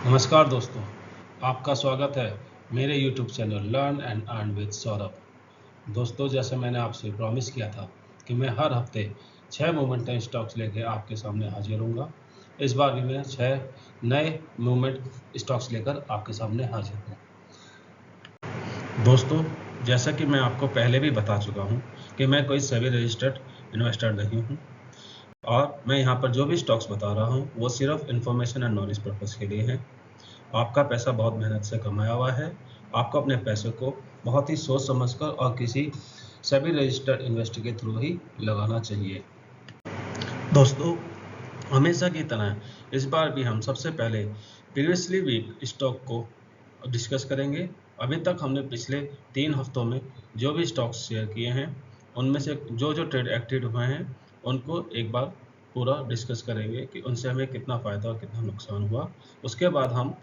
नमस्कार दोस्तों, आपका स्वागत है मेरे YouTube channel learn and earn with Saurabh. दोस्तों, जैसे मैंने आपसे प्रॉमिस किया था कि मैं हर हफ्ते 6 मोमेंटम स्टॉक्स लेकर आपके सामने हाजिर होऊंगा। इस बार भी मैं 6 नए मूवमेंट स्टॉक्स लेकर आपके सामने हाजिर हूँ। दोस्तों, जैसा कि मैं आपको पहले भी बता चुका हूँ कि मैं कोई सेबी रजिस्टर्ड इन्वेस्टर नहीं हूँ और मैं यहाँ पर जो भी स्टॉक्स बता रहा हूँ वो सिर्फ इन्फॉर्मेशन एंड नॉलेज पर्पज़ के लिए हैं। आपका पैसा बहुत मेहनत से कमाया हुआ है। आपको अपने पैसे को बहुत ही सोच समझकर और किसी सेबी रजिस्टर्ड इन्वेस्टर के थ्रू ही लगाना चाहिए। दोस्तों, हमेशा की तरह इस बार भी हम सबसे पहले प्रीवियसली वीक स्टॉक को डिस्कस करेंगे। अभी तक हमने पिछले 3 हफ्तों में जो भी स्टॉक्स शेयर किए हैं उनमें से जो जो ट्रेड एक्टिव हुए हैं उनको एक बार पूरा डिस्कस करेंगे कि उनसे हमें कितना फ़ायदा और कितना नुकसान हुआ। उसके बाद हम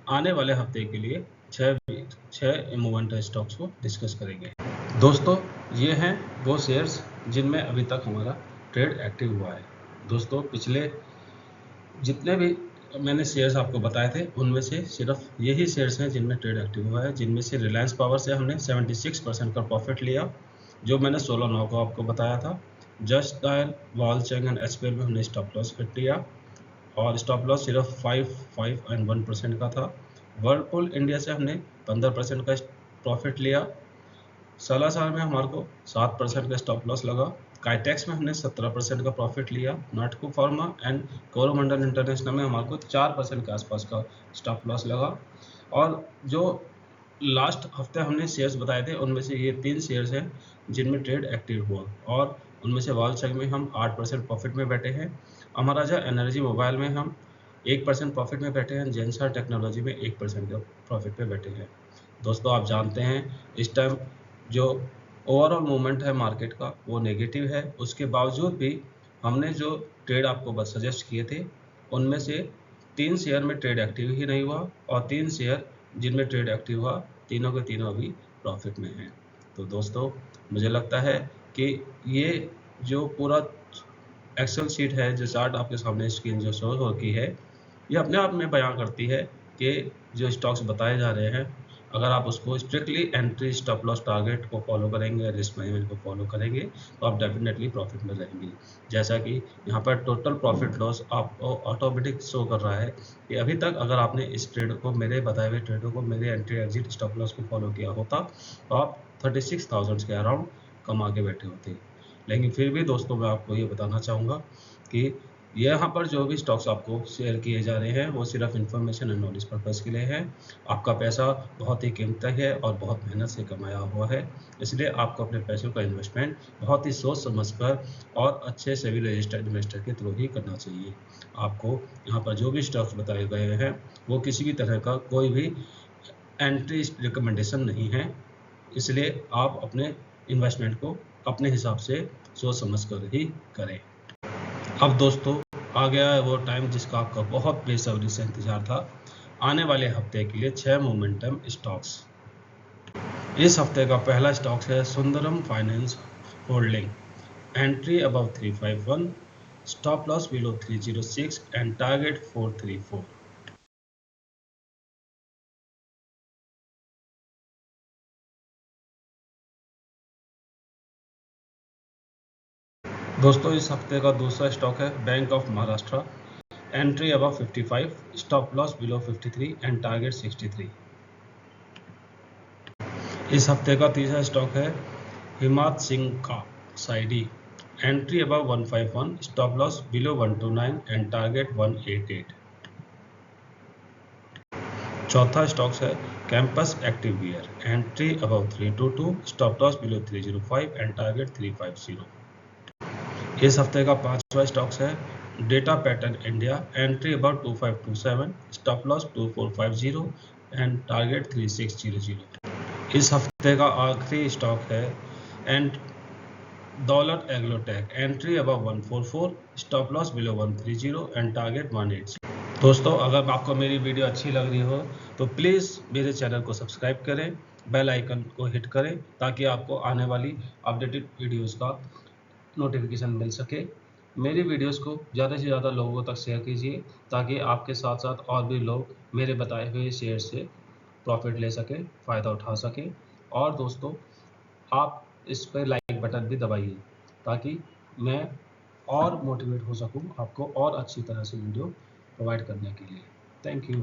आने वाले हफ्ते के लिए 6 मूवमेंट स्टॉक्स को डिस्कस करेंगे। दोस्तों, ये हैं वो शेयर्स जिनमें अभी तक हमारा ट्रेड एक्टिव हुआ है। दोस्तों, पिछले जितने भी मैंने शेयर्स आपको बताए थे उनमें से सिर्फ यही शेयर्स हैं जिनमें ट्रेड एक्टिव हुआ है, जिनमें से रिलायंस पावर से हमने 76% का प्रॉफिट लिया, जो मैंने 16/9 को आपको बताया था। जस्ट डायल, वॉलचंग एंड एचपीएल में हमने स्टॉप लॉस हिट लिया और स्टॉप लॉस सिर्फ 5 एंड 1% का था। वर्लपूल इंडिया से हमने 15% का प्रॉफिट लिया। सालासार में हमारे को 7% का स्टॉप लॉस लगा। काइटेक्स में हमने 17% का प्रॉफिट लिया। नाटको फार्मा एंड कोरोमंडल इंटरनेशनल में हमारे को 4% के आसपास का स्टॉप लॉस लगा। और जो लास्ट हफ्ते हमने शेयर्स बताए थे उनमें से ये 3 शेयर्स हैं जिनमें ट्रेड एक्टिव हुआ और उनमें से वालचंग में हम 8% प्रॉफिट में बैठे हैं। अमराजा एनर्जी मोबाइल में हम 1% प्रॉफिट में बैठे हैं। जेंसर टेक्नोलॉजी में 1% का प्रॉफिट में बैठे हैं। दोस्तों, आप जानते हैं इस टाइम जो ओवरऑल मूवमेंट है मार्केट का वो नेगेटिव है। उसके बावजूद भी हमने जो ट्रेड आपको बस सजेस्ट किए थे उनमें से 3 शेयर में ट्रेड एक्टिव ही नहीं हुआ और 3 शेयर जिनमें ट्रेड एक्टिव हुआ तीनों के तीनों अभी प्रॉफिट में हैं। तो दोस्तों, मुझे लगता है कि ये जो पूरा एक्सेल शीट है, जो चार्ट आपके सामने स्क्रीन जो शो हो की है, ये अपने आप में बयां करती है कि जो स्टॉक्स बताए जा रहे हैं अगर आप उसको strictly entry, stop loss, target को फॉलो करेंगे, रिस्क मैनेजमेंट को फॉलो करेंगे तो आप डेफिनेटली प्रॉफिट में रहेंगे। जैसा कि यहाँ पर टोटल प्रॉफिट लॉस आपको ऑटोमेटिक शो कर रहा है कि अभी तक अगर आपने इस ट्रेड को, मेरे बताए हुए ट्रेडों को, मेरे एंट्री, एग्जिट, स्टॉप लॉस को फॉलो किया होता तो आप 36,000 के अराउंड कमा के बैठे होते। लेकिन फिर भी दोस्तों, मैं आपको ये बताना चाहूँगा कि यहाँ पर जो भी स्टॉक्स आपको शेयर किए जा रहे हैं वो सिर्फ इन्फॉर्मेशन एंड नॉलेज पर्पज़ के लिए है। आपका पैसा बहुत ही कीमती है और बहुत मेहनत से कमाया हुआ है, इसलिए आपको अपने पैसों का इन्वेस्टमेंट बहुत ही सोच समझकर और अच्छे सेबी रजिस्टर्ड इन्वेस्टर के थ्रू ही करना चाहिए। आपको यहाँ पर जो भी स्टॉक्स बताए गए हैं वो किसी भी तरह का कोई भी एंट्री रिकमेंडेशन नहीं है, इसलिए आप अपने इन्वेस्टमेंट को अपने हिसाब से सोच समझ कर ही करें। अब दोस्तों, आ गया है वो टाइम जिसका आपका बहुत बेसब्री से इंतजार था। आने वाले हफ्ते के लिए 6 मोमेंटम स्टॉक्स। इस हफ्ते का पहला स्टॉक है Sundaram finance holding. Entry above 351, stop loss below 306 and target 434। दोस्तों, इस हफ्ते का दूसरा स्टॉक है bank of Maharashtra. Entry above 55, stop loss below 53 and target 63। इस हफ्ते का तीसरा स्टॉक है हिमात सिंह का साइडी। Entry above 151, stop loss below 129 and target 188। चौथा स्टॉक्स है Campus Active Wear. Entry above 322, stop loss below 305 and target 350। इस हफ्ते का पांचवा स्टॉक्स है Data Pattern India. Entry above 2527, stop loss 2450 and target 3600। इस हफ्ते का आखिरी स्टॉक है एंड डॉलर एग्लोटेक। Entry above 144, stop loss below 130 and target 180। दोस्तों, अगर आपको मेरी वीडियो अच्छी लग रही हो तो प्लीज़ मेरे चैनल को सब्सक्राइब करें, बेल आइकन को हिट करें ताकि आपको आने वाली अपडेटेड वीडियोस का नोटिफिकेशन मिल सके। मेरी वीडियोस को ज़्यादा से ज़्यादा लोगों तक शेयर कीजिए ताकि आपके साथ साथ और भी लोग मेरे बताए हुए शेयर से प्रॉफिट ले सकें, फ़ायदा उठा सकें। और दोस्तों, आप इस पर लाइक बटन भी दबाइए ताकि मैं और मोटिवेट हो सकूं आपको और अच्छी तरह से वीडियो प्रोवाइड करने के लिए। Thank you.